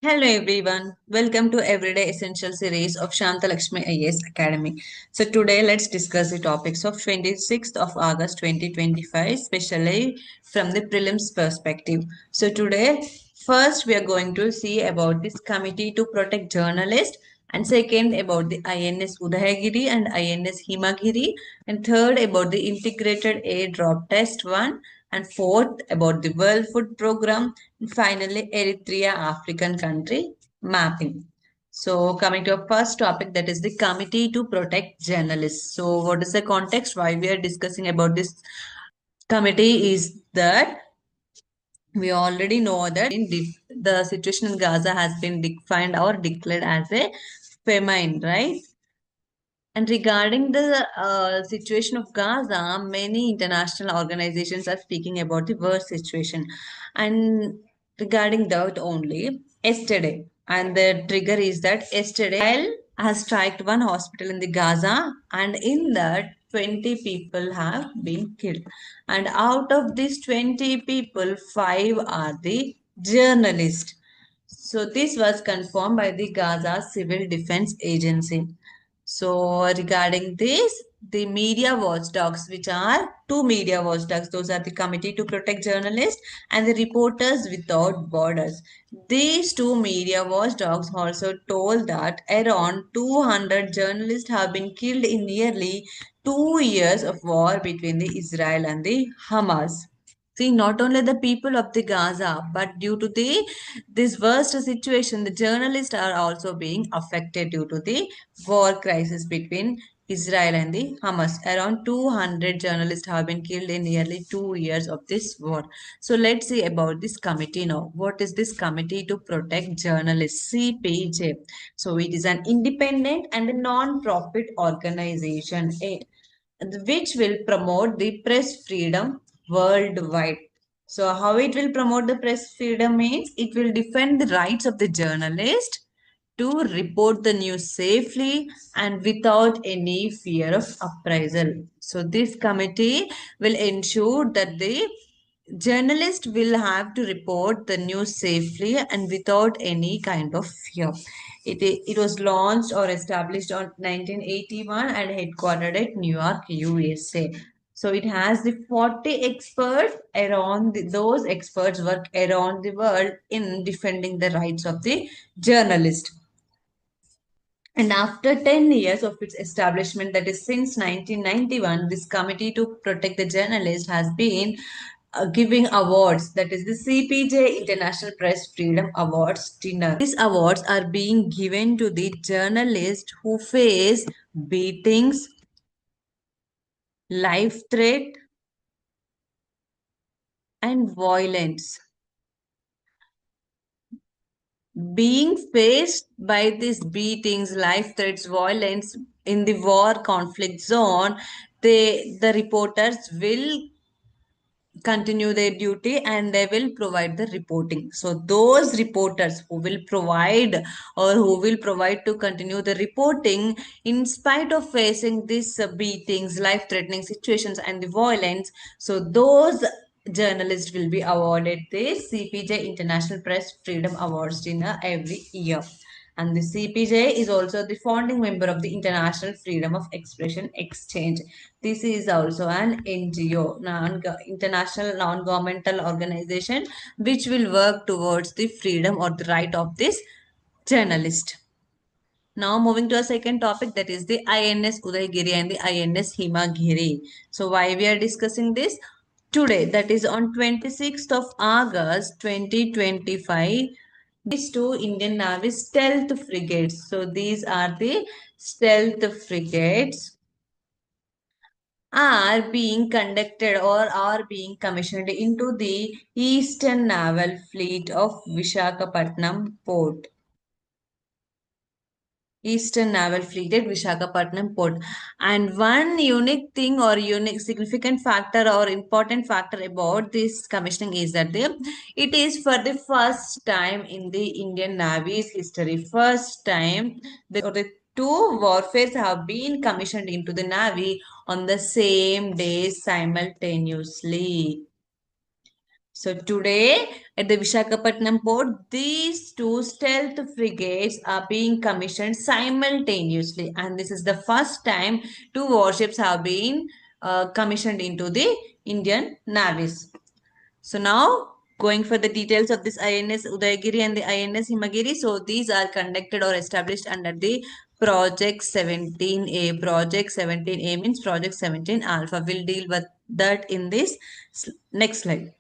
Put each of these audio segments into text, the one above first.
Hello everyone, welcome to Everyday Essential series of Shantha Lakshmi IAS Academy. So today let's discuss the topics of 26th of August 2025, especially from the prelims perspective. So today, first we are going to see about this Committee to Protect Journalists, and second about the INS Udayagiri and INS Himagiri, and third about the Integrated Airdrop Test 1, and fourth about the World Food Program, and finally Eritrea African country mapping. So coming to our first topic, that is the Committee to Protect Journalists. So what is the context why we are discussing about this committee is that we already know that the situation in Gaza has been defined or declared as a famine, right? And regarding the situation of Gaza, many international organizations are speaking about the worst situation. And regarding that only, yesterday, and the trigger is that yesterday, Israel has striked one hospital in the Gaza, and in that, 20 people have been killed. And out of these 20 people, 5 are the journalists. So this was confirmed by the Gaza Civil Defense Agency. So regarding this, the media watchdogs, which are two media watchdogs, those are the Committee to Protect Journalists and the Reporters Without Borders. These two media watchdogs also told that around 200 journalists have been killed in nearly 2 years of war between the Israel and the Hamas. See, not only the people of the Gaza, but due to the this worst situation, the journalists are also being affected due to the war crisis between Israel and the Hamas. Around 200 journalists have been killed in nearly 2 years of this war. So let's see about this committee now. What is this Committee to Protect Journalists? CPJ. So it is an independent and a non-profit organization, which will promote the press freedom worldwide. So, how it will promote the press freedom means it will defend the rights of the journalist to report the news safely and without any fear of uprisal. So, this committee will ensure that the journalist will have to report the news safely and without any kind of fear. It was launched or established on 1981 and headquartered at New York, USA. So it has the 40 experts around those experts work around the world in defending the rights of the journalist. And after 10 years of its establishment, that is since 1991, this Committee to Protect the Journalist has been giving awards, that is the CPJ International Press Freedom Awards dinner. These awards are being given to the journalists who face beatings, life threat, and violence. Being faced by these beatings, life threats, violence in the war conflict zone, the reporters will continue their duty and they will provide the reporting. So those reporters who will provide or who will provide to continue the reporting in spite of facing these beatings, life threatening situations and the violence, so those journalists will be awarded the CPJ International Press Freedom Awards dinner every year. And the CPJ is also the founding member of the International Freedom of Expression Exchange. This is also an NGO, international non-governmental organization, which will work towards the freedom or the right of this journalist. Now moving to a second topic, that is the INS Udaygiri and the INS Himagiri. So why we are discussing this? Today, that is on 26th of August 2025, these two Indian Navy stealth frigates. So these are the stealth frigates are being conducted or are being commissioned into the Eastern Naval Fleet of Vishakhapatnam Port. Eastern Naval Fleet at Vishakhapatnam Port. And one unique thing or unique significant factor or important factor about this commissioning is that it is for the first time in the Indian Navy's history. First time the two warfares have been commissioned into the Navy on the same day simultaneously. So today at the Visakhapatnam port, these two stealth frigates are being commissioned simultaneously, and this is the first time two warships have been commissioned into the Indian navies. So now going for the details of this INS Udayagiri and the INS Himagiri. So these are conducted or established under the Project 17A. Project 17A means Project 17 Alpha. We'll deal with that in this next slide.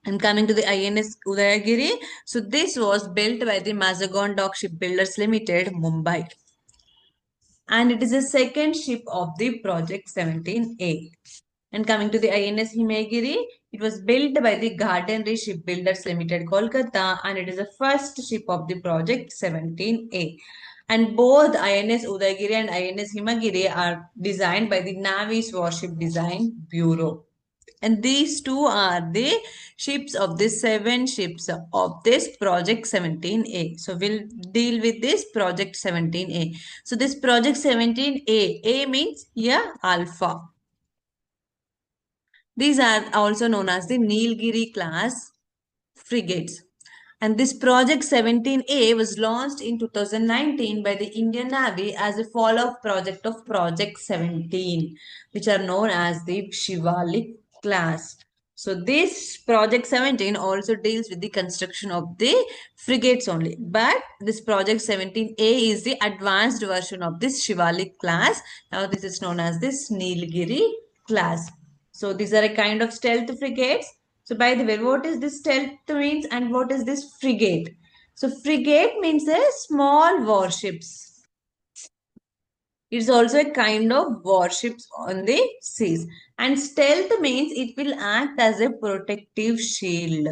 And coming to the INS Udayagiri, so this was built by the Mazagon Dock Shipbuilders Limited, Mumbai. And it is the second ship of the Project 17A. And coming to the INS Himagiri, it was built by the Gardenry Shipbuilders Limited, Kolkata, and it is the first ship of the Project 17A. And both INS Udayagiri and INS Himagiri are designed by the Navy's Warship Design Bureau. And these two are the ships of the 7 ships of this Project 17A. So we'll deal with this Project 17A. So this Project 17A, A means yeah, Alpha. These are also known as the Nilgiri class frigates. And this Project 17A was launched in 2019 by the Indian Navy as a follow-up project of Project 17, which are known as the Shivalik class. So this Project 17 also deals with the construction of the frigates only. But this Project 17A is the advanced version of this Shivalik class. Now this is known as this Nilgiri class. So these are a kind of stealth frigates. So by the way, what is this stealth means and what is this frigate? So frigate means a small warships. It's also a kind of warships on the seas. And stealth means it will act as a protective shield.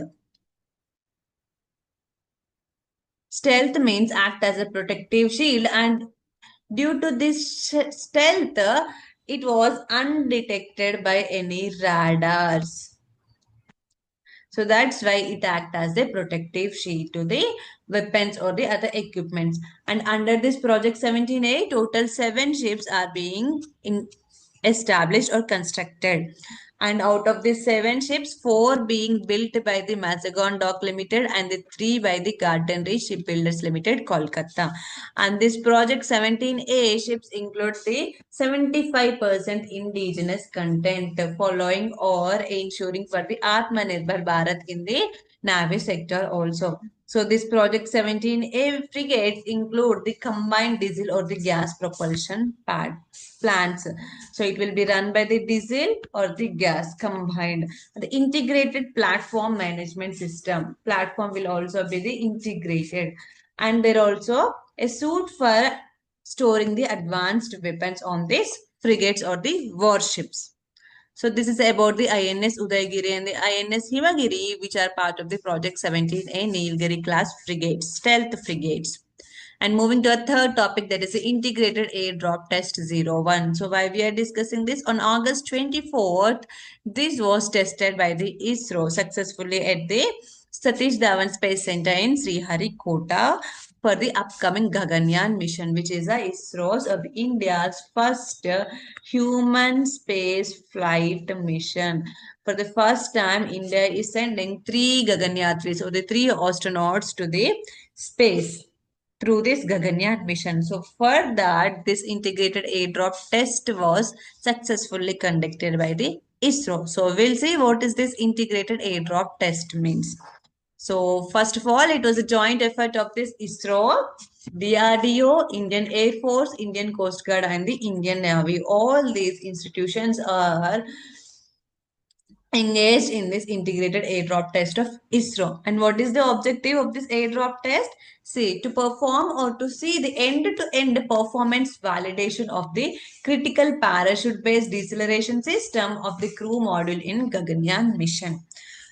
Stealth means act as a protective shield, and due to this stealth, it was undetected by any radars. So that's why it acts as a protective shield to the weapons or the other equipments. And under this Project 17A, total 7 ships are being established or constructed. And out of these 7 ships, 4 being built by the Mazagon Dock Limited and the 3 by the Gardenry Shipbuilders Limited, Kolkata. And this Project 17A ships include the 75% indigenous content following or ensuring for the Atmanirbhar Bharat in the Navy sector also. So this Project 17A frigates include the combined diesel or the gas propulsion plants. So it will be run by the diesel or the gas combined. The integrated platform management system. Platform will also be the integrated. And there also a suit for storing the advanced weapons on these frigates or the warships. So this is about the INS Udayagiri and the INS Himagiri, which are part of the Project 17A Nilgiri class frigates, stealth frigates. And moving to a third topic, that is the Integrated Airdrop Test 01. So why we are discussing this? On August 24th, this was tested by the ISRO successfully at the Satish Dhawan Space Center in Sriharikota for the upcoming Gaganyaan mission, which is ISRO's of India's first human space flight mission. For the first time, India is sending 3 Gaganyatris or the 3 astronauts to the space through this Gaganyaan mission. So for that, this integrated airdrop test was successfully conducted by the ISRO. So we'll see what is this integrated airdrop test means. So first of all, it was a joint effort of this ISRO, DRDO, Indian Air Force, Indian Coast Guard, and the Indian Navy. All these institutions are engaged in this integrated airdrop test of ISRO. And what is the objective of this airdrop test? See, to perform or to see the end-to-end performance validation of the critical parachute-based deceleration system of the crew module in Gaganyaan mission.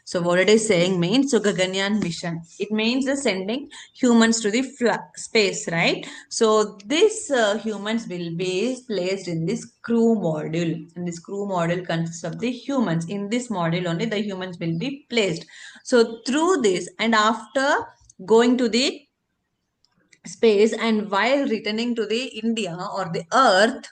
So what it is saying means, so Gaganyaan mission, it means the sending humans to the space, right? So this humans will be placed in this crew module, and this crew module consists of the humans. In this module only the humans will be placed. So through this, and after going to the space and while returning to the India or the earth,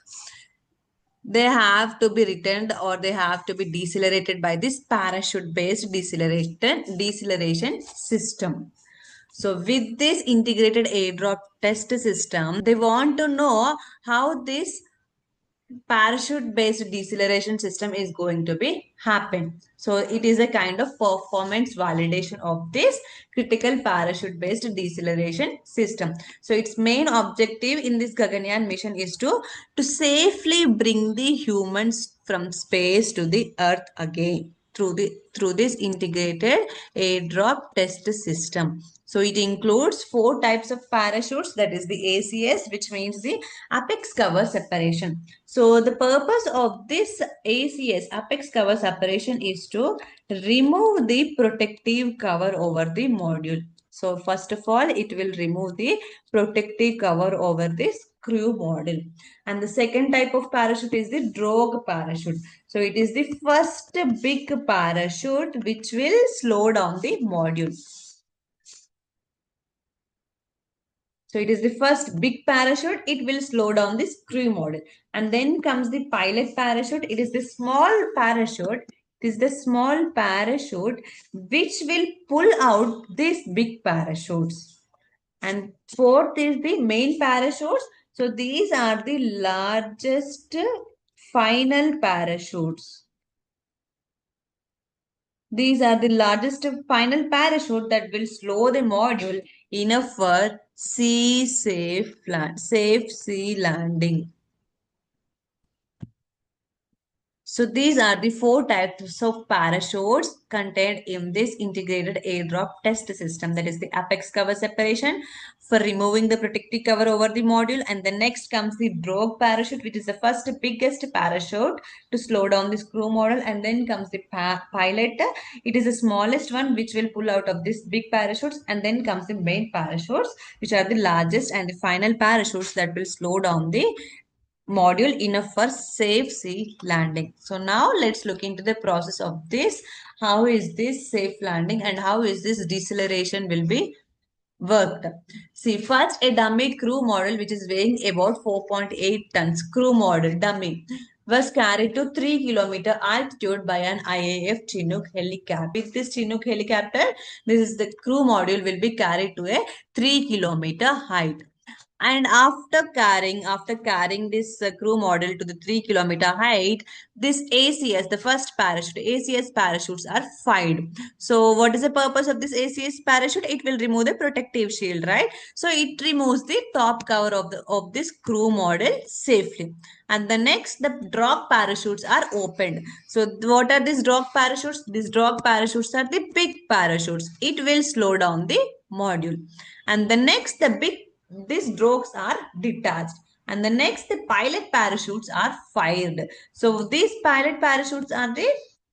they have to be returned or they have to be decelerated by this parachute based deceleration system. So with this integrated airdrop test system, they want to know how this parachute based deceleration system is going to be happen. So it is a kind of performance validation of this critical parachute based deceleration system. So its main objective in this Gaganyaan mission is to safely bring the humans from space to the earth again through this integrated airdrop test system. So it includes four types of parachutes, that is the ACS, which means the apex cover separation. So the purpose of this ACS, apex cover separation, is to remove the protective cover over the module. So first of all, it will remove the protective cover over this crew module. And the second type of parachute is the drogue parachute. So it is the first big parachute which will slow down the module. So it is the first big parachute. It will slow down this crew model. And then comes the pilot parachute. It is the small parachute. It is the small parachute which will pull out these big parachutes. And fourth is the main parachutes. So these are the largest final parachutes. These are the largest final parachute that will slow the module enough for safe sea landing. So these are the four types of parachutes contained in this integrated airdrop test system. That is the apex cover separation for removing the protective cover over the module. And the next comes the drogue parachute, which is the first biggest parachute to slow down the screw model. And then comes the pilot. It is the smallest one which will pull out of this big parachutes. And then comes the main parachutes, which are the largest and the final parachutes that will slow down the module enough for safe sea landing. So now let's look into the process of this. How is this safe landing and how is this deceleration will be worked? See, first a dummy crew model which is weighing about 4.8 tons, crew model dummy, was carried to 3 kilometer altitude by an IAF Chinook helicopter. With this Chinook helicopter, this is the crew module will be carried to a 3 kilometer height. And after carrying this crew model to the 3 kilometer height, this ACS, the first parachute, ACS parachutes are fired. So what is the purpose of this ACS parachute? It will remove the protective shield, right? So it removes the top cover of this crew model safely. And the next, the drogue parachutes are opened. So what are these drogue parachutes? These drogue parachutes are the big parachutes. It will slow down the module. And the next, these drogues are detached. And the next, the pilot parachutes are fired. So these pilot parachutes are the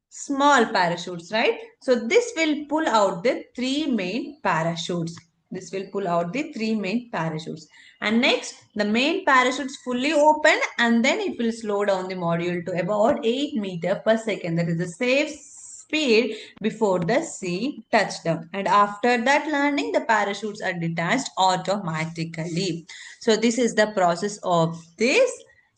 small parachutes, right? So this will pull out the three main parachutes. This will pull out the three main parachutes. And next, the main parachutes fully open and then it will slow down the module to about 8 meters per second. That is the safe speed before the sea touchdown. And after that landing, the parachutes are detached automatically. So this is the process of this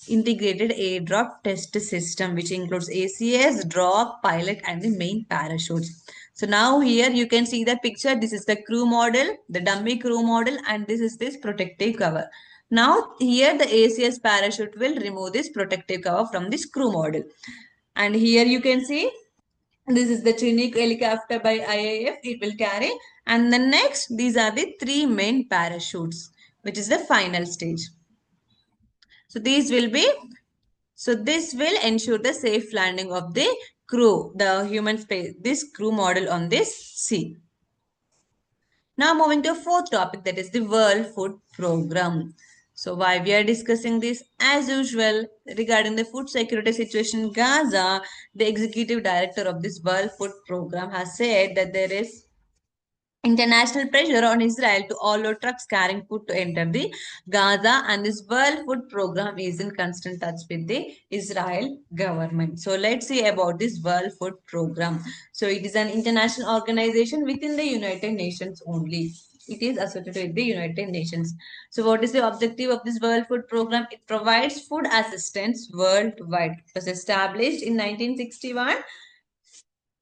integrated airdrop test system, which includes ACS, drop, pilot, and the main parachutes. So now here you can see the picture. This is the crew model, the dummy crew model, and this is this protective cover. Now here the ACS parachute will remove this protective cover from this crew model. And here you can see this is the Chinook helicopter by IAF. It will carry. And the next, these are the three main parachutes, which is the final stage. So these will be, so this will ensure the safe landing of the crew, the human space, this crew model on this sea. Now moving to a fourth topic, that is the World Food Program. So why we are discussing this? As usual, regarding the food security situation in Gaza, the executive director of this World Food Program has said that there is international pressure on Israel to allow trucks carrying food to enter the Gaza, and this World Food Program is in constant touch with the Israel government. So let's see about this World Food Program. So it is an international organization within the United Nations only. It is associated with the United Nations. So, what is the objective of this World Food Program? It provides food assistance worldwide. It was established in 1961,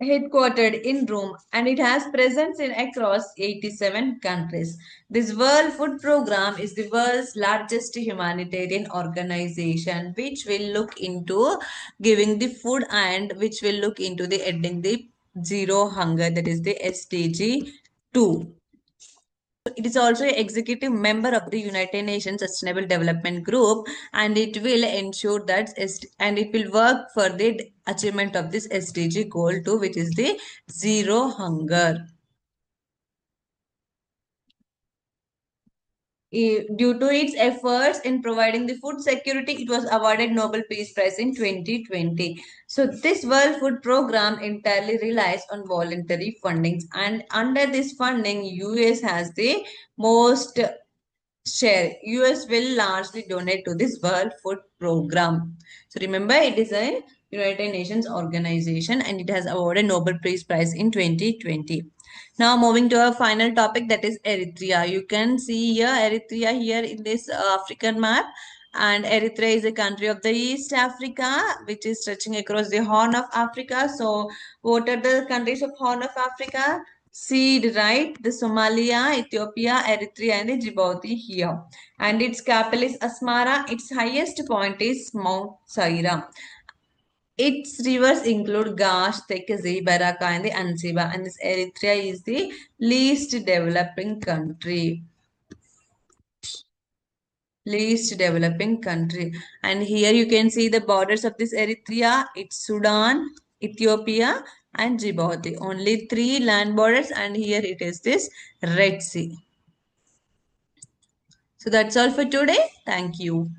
headquartered in Rome, and it has presence in across 87 countries. This World Food Program is the world's largest humanitarian organization which will look into giving the food and which will look into the ending the zero hunger, that is the SDG 2. It is also an executive member of the United Nations Sustainable Development Group, and it will ensure that and it will work for the achievement of this SDG goal too, which is the zero hunger. Due to its efforts in providing the food security, it was awarded Nobel Peace Prize in 2020. So this World Food Program entirely relies on voluntary fundings, and under this funding, US has the most share. US will largely donate to this World Food Program. So remember, it is a United Nations organization and it has awarded Nobel Peace Prize in 2020. Now moving to our final topic, that is Eritrea. You can see here Eritrea here in this African map, and Eritrea is a country of the East Africa which is stretching across the Horn of Africa. So what are the countries of Horn of Africa? Seed, right? The Somalia, Ethiopia, Eritrea, and the Djibouti here. And its capital is Asmara. Its highest point is Mount Saira. Its rivers include Gash, Tekezi, Baraka, and the Ansiba. And this Eritrea is the least developing country. Least developing country. And here you can see the borders of this Eritrea. It's Sudan, Ethiopia, and Djibouti. Only three land borders, and here it is this Red Sea. So that's all for today. Thank you.